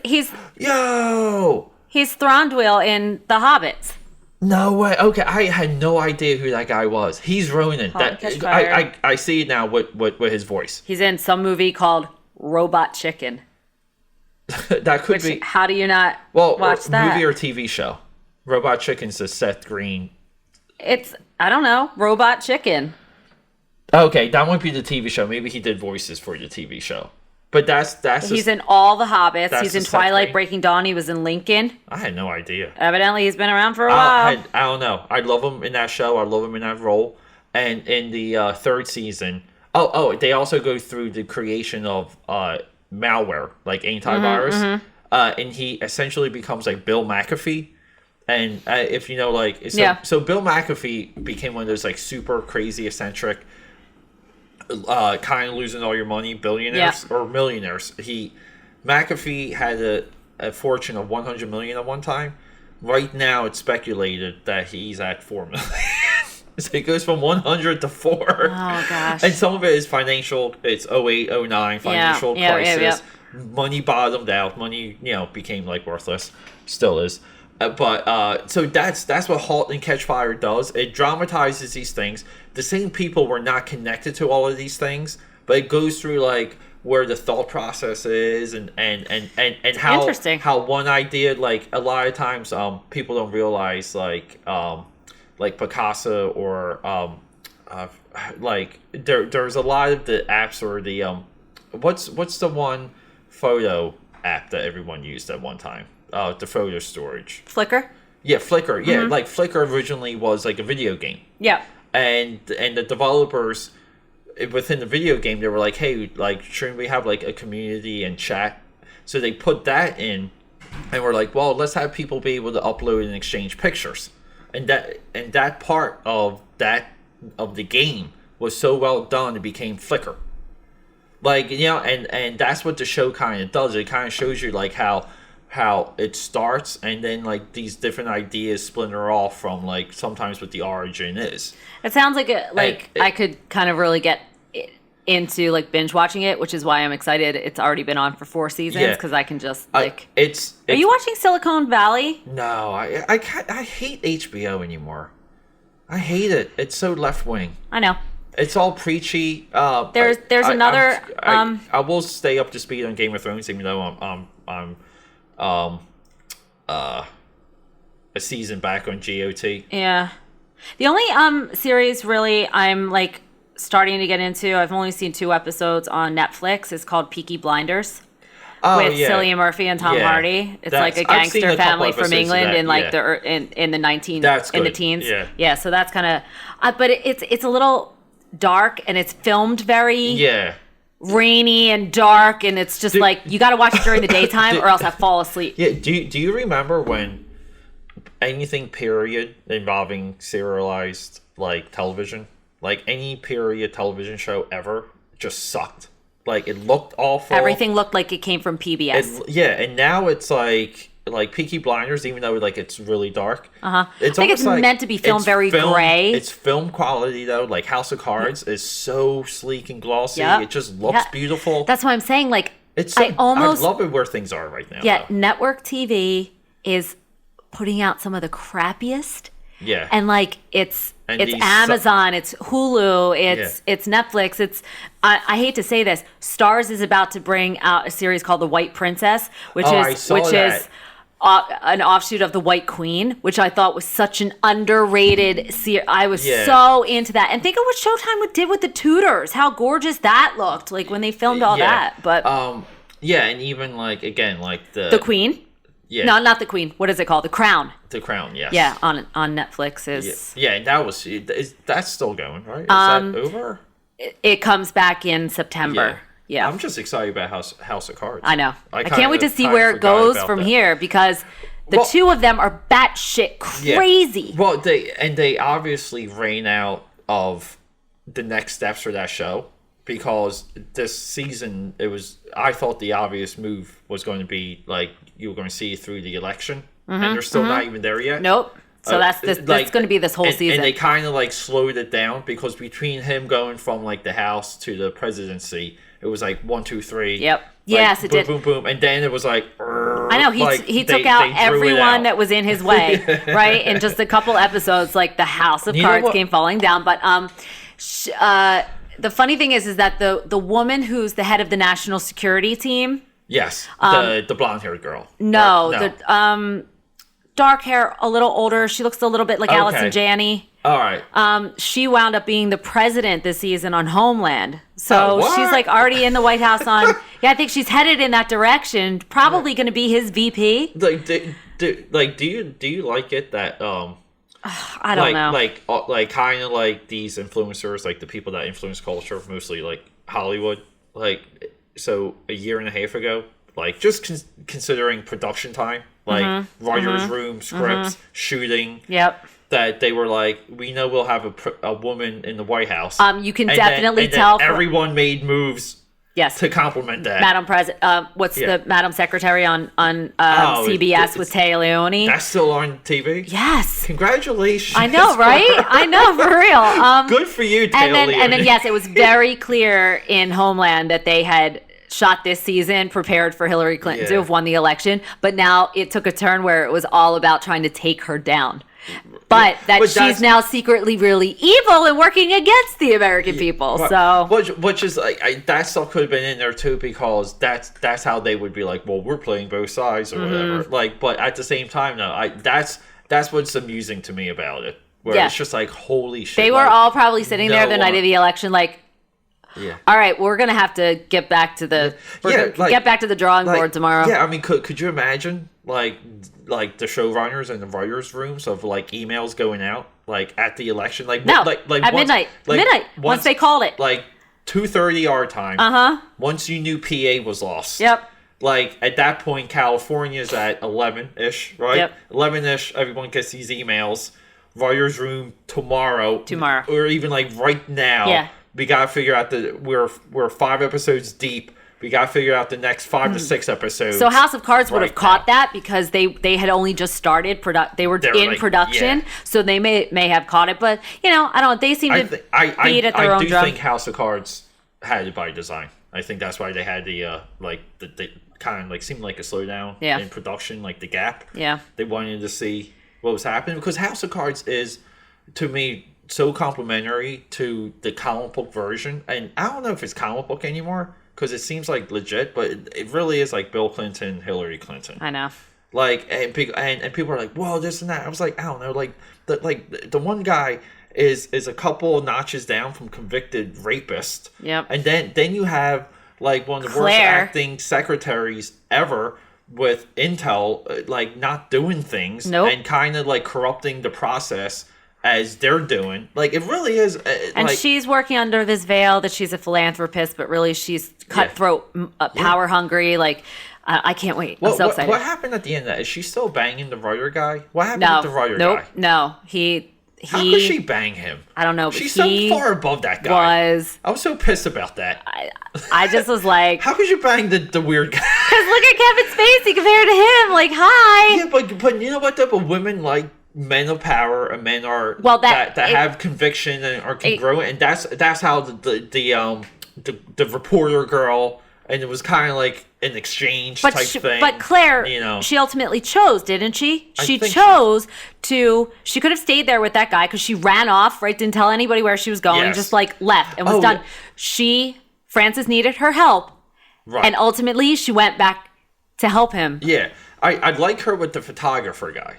Yo! He's Thranduil in The Hobbits. No way. Okay, I had no idea who that guy was. He's Ronan. I see it now with his voice. He's in some movie called Robot Chicken. That could be. How do you not watch that? Movie or TV show? Robot Chicken's the Seth Green. I don't know, Robot Chicken. Okay, that might be the TV show. Maybe he did voices for the TV show. But he's in all the Hobbits. He's in Twilight, Breaking Dawn. He was in Lincoln. I had no idea. Evidently, he's been around for a while. I don't know. I love him in that show. I love him in that role. And in the 3rd season, they also go through the creation of malware, like antivirus. And he essentially becomes like Bill McAfee. And if you know, like, so Bill McAfee became one of those like super crazy eccentric, kind of losing all your money billionaires or millionaires. McAfee had a fortune of 100 million at one time. Right now, it's speculated that he's at 4 million. So it goes from 100 to 4. Oh gosh! And some of it is financial. It's 08, 09 financial crisis. Money bottomed out. Money, became like worthless. Still is. But so that's what *Halt and Catch Fire* does. It dramatizes these things. The same people were not connected to all of these things, but it goes through like where the thought process is and how one idea, like a lot of times people don't realize like Picasso or like there's a lot of the apps or the what's the one photo app that everyone used at one time? The photo storage. Flickr? Yeah, Flickr. Yeah, like Flickr originally was like a video game. Yeah. And the developers within the video game, they were like, hey, like, shouldn't we have like a community and chat? So they put that in, and we're like, well, let's have people be able to upload and exchange pictures. And that part of the game was so well done, it became Flickr. Like, and that's what the show kind of does. It kind of shows you like how it starts, and then like these different ideas splinter off from like sometimes what the origin is. It sounds like I could kind of really get into like binge watching it, which is why I'm excited. It's already been on for 4 seasons because I can just like. Are you watching Silicon Valley? No, I can't. I hate HBO anymore. I hate it. It's so left wing. I know. It's all preachy. There's another. I will stay up to speed on Game of Thrones, even though I'm a season back on GOT. Yeah. The only series really I'm like starting to get into, I've only seen 2 episodes on Netflix. It's called Peaky Blinders. With Cillian Murphy and Tom Hardy. It's like a gangster family from England in like the teens. Yeah, so that's kind of but it's a little dark, and it's filmed very rainy and dark, and it's just like you got to watch it during the daytime, or else I fall asleep. Yeah. Do you remember when anything period involving serialized like television, like any period television show ever, just sucked? Like it looked awful. Everything looked like it came from PBS. And now it's like Peaky Blinders, even though like it's really dark. I think it's meant to be filmed very gray. It's film quality though. Like House of Cards is so sleek and glossy. It just looks beautiful. That's why I'm saying like I love it where things are right now. Yeah, though. Network TV is putting out some of the crappiest. Yeah. And like it's Amazon, it's Hulu, it's Netflix, it's I hate to say this, Starz is about to bring out a series called The White Princess, which is an offshoot of The White Queen, which I thought was such an underrated series. I was so into that. And think of what Showtime did with The Tudors, how gorgeous that looked, like when they filmed all that. But and even like again like The Queen. Yeah. No, not The Queen. What is it called? The Crown. The Crown, yes. Yeah, on Netflix is. Yeah, and that's still going, right? Is that over? It comes back in September. Yeah. I'm just excited about House of Cards. I know. I can't wait to see where it goes from here because the two of them are batshit crazy. Yeah. Well, they obviously ran out of the next steps for that show because this season I thought the obvious move was going to be like you were going to see it through the election, and they're still not even there yet. Nope. So that's going to be this whole season. And they kind of like slowed it down because between him going from like the House to the presidency, it was like 1, 2, 3. Yep. Like, yes, it boom, did. Boom, boom, and then it was like. I know he took out everyone that was in his way, right? In just a couple episodes, like the House of Cards came falling down. But the funny thing is that the woman who's the head of the national security team. Yes, the blonde-haired girl. No, the dark hair, a little older. She looks a little bit like Allison Janney. All right. She wound up being the president this season on Homeland. So she's like already in the White House on. Yeah, I think she's headed in that direction. Probably going to be his VP. Like, do you like it that I don't know. Like kind of like these influencers, like the people that influence culture, mostly like Hollywood. Like, so a year and a half ago, like just considering production time, like writer's room, scripts, shooting. Yep. That they were like, we know we'll have a woman in the White House. You can definitely tell. Everyone made moves. Yes. To compliment that. Madam President, what's the Madam Secretary on CBS with Taya Leone? That's still on TV? Yes. Congratulations. I know, right? I know, for real. Good for you, Taya Leone. And then, yes, it was very clear in Homeland that they had shot this season prepared for Hillary Clinton to have won the election. But now it took a turn where it was all about trying to take her down. But she's now secretly really evil and working against the American people. So which is like that stuff could have been in there too because that's how they would be like, well, we're playing both sides or whatever. Like, but at the same time, no, that's what's amusing to me about it. Where it's just like, holy shit. They were all probably sitting there the night of the election, like. Yeah. All right, we're gonna have to get back to the get back to the drawing board tomorrow. Yeah, I mean, could you imagine like the showrunners and the writers' rooms of like emails going out like at the election, like at midnight, once they called it, like 2:30 our time. Once you knew PA was lost. Yep. Like at that point, California's at 11-ish, right? Yep. 11-ish. Everyone gets these emails. Writers' room tomorrow, or even like right now. Yeah. We gotta figure out we're 5 episodes deep. We gotta figure out the next 5 to 6 episodes. So House of Cards would have caught that because they had only just started They were in production, so they may have caught it. But I don't. They seem to beat at their own drum. I do think House of Cards had it by design. I think that's why they had the kind of like seemed like a slowdown in production, like the gap. Yeah. They wanted to see what was happening because House of Cards is, to me, so complimentary to the comic book version, and I don't know if it's comic book anymore because it seems like legit, but it really is like Bill Clinton, Hillary Clinton. I know. Like and people are like, whoa, this and that. I was like, I don't know, like the one guy is a couple of notches down from convicted rapist. Yep. And then you have like one of the worst acting secretaries ever with Intel, like not doing things and kind of like corrupting the process. as they're doing. Like, it really is. And she's working under this veil that she's a philanthropist, but really she's cutthroat, power hungry. Like, I can't wait. I'm so excited. What happened at the end of that? Is she still banging the writer guy? What happened with the writer guy? No. How could she bang him? I don't know. But she's so far above that guy. I was so pissed about that. I just was like, how could you bang the weird guy? Because look at Kevin Spacey compared to him. Like, hi. Yeah, but you know what? Though, but women like men of power, and men are that have conviction and are congruent, and that's how the reporter girl. And it was kind of like an exchange type thing. But Claire, she ultimately chose, didn't she? She chose to. She could have stayed there with that guy because she ran off, right? Didn't tell anybody where she was going, just like left and was done. Frances needed her help, right? And ultimately, she went back to help him. Yeah, I'd like her with the photographer guy.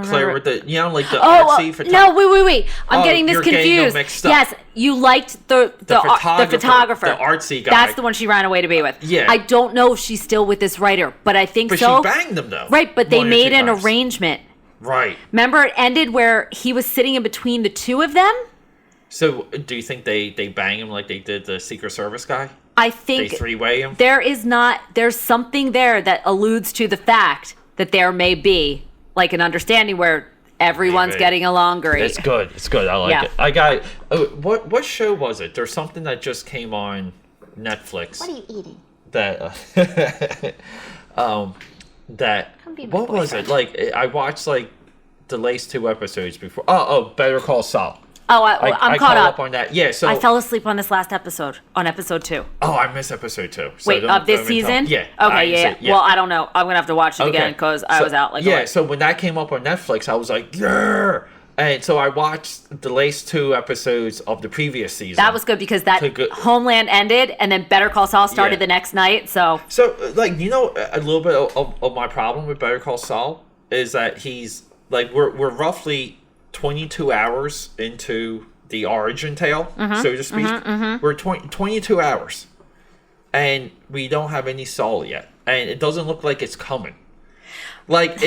Claire with the artsy photographer. No, wait. I'm getting this confused. Mixed up. Yes, you liked the photographer. The artsy guy. That's the one she ran away to be with. Yeah. I don't know if she's still with this writer, but I think so. But she banged him, though. Right, but they made an arrangement. Right. Remember, it ended where he was sitting in between the two of them? So, do you think they bang him like they did the Secret Service guy? I think... They three-way him? There's something there that alludes to the fact that there may be like an understanding where everyone's getting along great. It's good. I like it. I got what show was it? There's something that just came on Netflix. What are you eating? That what was it? Like, I watched like the last 2 episodes before. Better Call Saul. Oh, I'm caught up on that. Yeah, so I fell asleep on this last episode, on episode 2. Oh, I missed episode 2. So wait, of this season? Yeah. Okay, yeah. Well, I don't know. I'm gonna have to watch it again because I was out. So when that came up on Netflix, I was like, yeah. And so I watched the last 2 episodes of the previous season. That was good because Homeland ended, and then Better Call Saul started the next night. So like, a little bit of my problem with Better Call Saul is that he's like we're roughly 22 hours into the origin tale, so to speak. We're 22 hours, and we don't have any Saul yet, and it doesn't look like it's coming. Like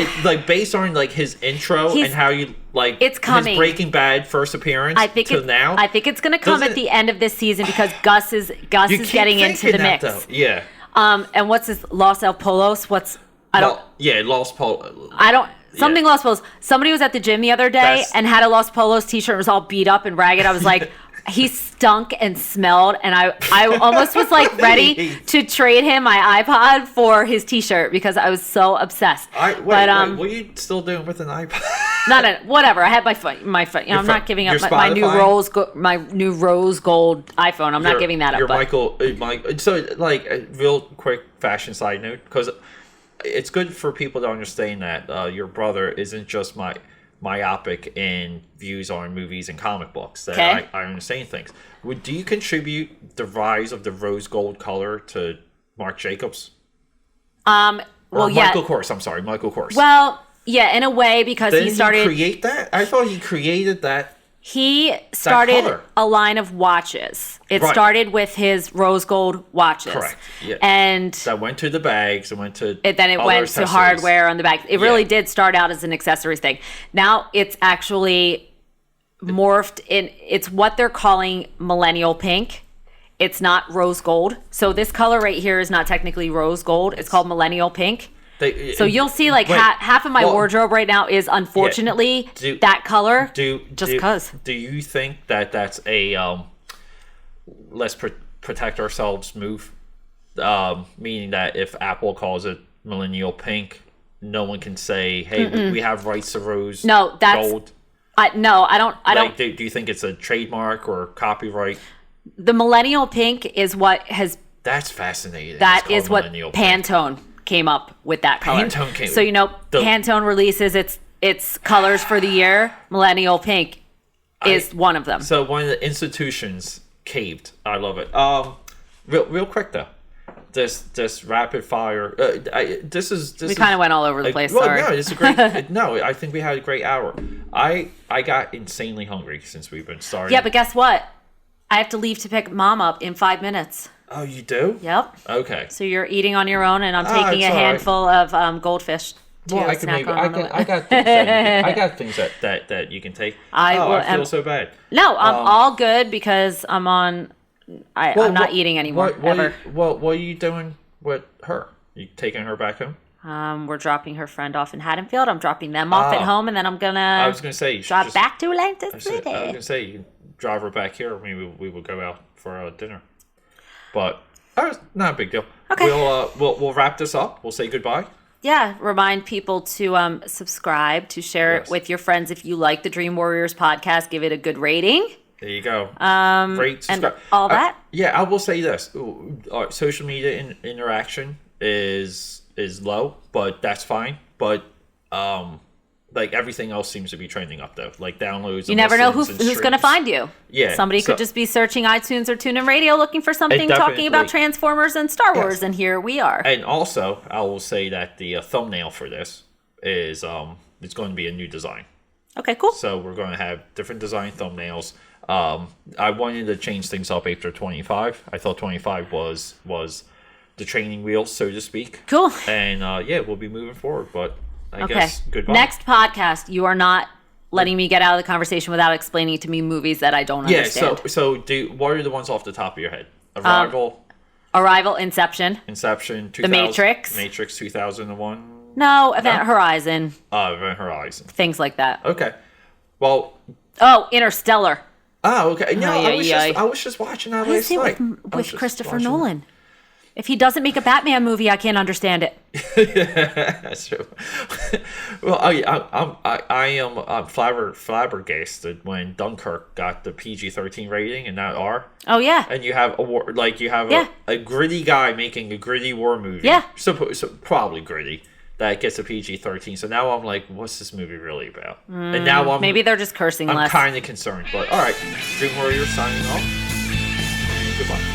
based on like his intro and how you like it's coming. His Breaking Bad first appearance now. I think it's going to come at the end of this season because Gus is getting into the mix. Though. Yeah. And what's his Los El Polos? Los Polos. Los Polos. Somebody was at the gym the other day and had a Los Polos t-shirt and was all beat up and ragged. I was like, he stunk and smelled, and I almost was like ready to trade him my iPod for his t-shirt because I was so obsessed. Wait, what are you still doing with an iPod? Whatever. I had my phone. I'm not giving up my new rose gold iPhone. I'm not giving that up. So like a real quick fashion side note, because it's good for people to understand that your brother isn't just myopic in views on movies and comic books. That I understand things. Do you contribute the rise of the rose gold color to Marc Jacobs? Michael Kors. I'm sorry, Michael Kors. Well, yeah, in a way, because he started. Didn't he create that? I thought he created that. He started a line of watches. It started with his rose gold watches. Correct. Yeah. And that went to the bags. It went to then it went to hardware on the bags. It really did start out as an accessories thing. Now it's actually morphed in. It's what they're calling millennial pink. It's not rose gold. So this color right here is not technically rose gold. It's called millennial pink. So you'll see like half of my wardrobe right now is unfortunately that color just because. Do you think that that's a let's protect ourselves move? Meaning that if Apple calls it millennial pink, no one can say, hey, we have rights to rose gold. I don't. Do you think it's a trademark or copyright? The millennial pink is what has... That's fascinating. That is what Pantone came up with that color. Pantone releases its colors for the year. Millennial pink is one of them. So one of the institutions caved. I love it. Real quick though, this rapid fire. We kind of went all over the place. Sorry. No, it's a great. No, I think we had a great hour. I got insanely hungry since we've been starting. Yeah, but guess what? I have to leave to pick Mom up in 5 minutes. Oh, you do? Yep. Okay. So you're eating on your own, and I'm taking a handful of goldfish. Well, I can snack maybe. on the way. I got things I got things that you can take. I feel so bad. No, I'm all good because I'm on. I'm not eating anymore. What are you doing with her? You taking her back home? We're dropping her friend off in Haddonfield. I'm dropping them off at home, and then I'm gonna. I was gonna say you drive back to Atlantis City. I was gonna say you can drive her back here. Maybe we will go out for dinner. But not a big deal. Okay. We'll wrap this up. We'll say goodbye. Yeah, remind people to subscribe, to share it with your friends. If you like the Dream Warriors podcast, give it a good rating. There you go. Rate, subscribe, and all that. I will say this: our social media interaction is low, but that's fine. But like everything else seems to be trending up though, like downloads. You never know who's going to find you. Yeah, somebody could just be searching iTunes or TuneIn Radio looking for something talking about Transformers and Star Wars, and here we are. And also, I will say that the thumbnail for this is it's going to be a new design. Okay, cool. So we're going to have different design thumbnails. I wanted to change things up after 25. I thought 25 was the training wheels, so to speak. Cool. And we'll be moving forward, but I guess goodbye. Next podcast, you are not letting me get out of the conversation without explaining to me movies that I don't understand. What are the ones off the top of your head? Arrival, Inception, 2000, The Matrix, 2001. No, Event Horizon. Event Horizon. Things like that. Okay. Well. Oh, Interstellar. Oh, okay. No, I was just watching that last night. With Christopher Nolan. If he doesn't make a Batman movie, I can't understand it. That's true. Well, I am flabbergasted when Dunkirk got the PG-13 rating and not R. Oh yeah. And you have a gritty guy making a gritty war movie. Yeah. So probably gritty. That gets a PG-13. So now I'm like, what's this movie really about? And now maybe they're just cursing less. I'm kind of concerned. But all right, Dream Warriors signing off. Goodbye.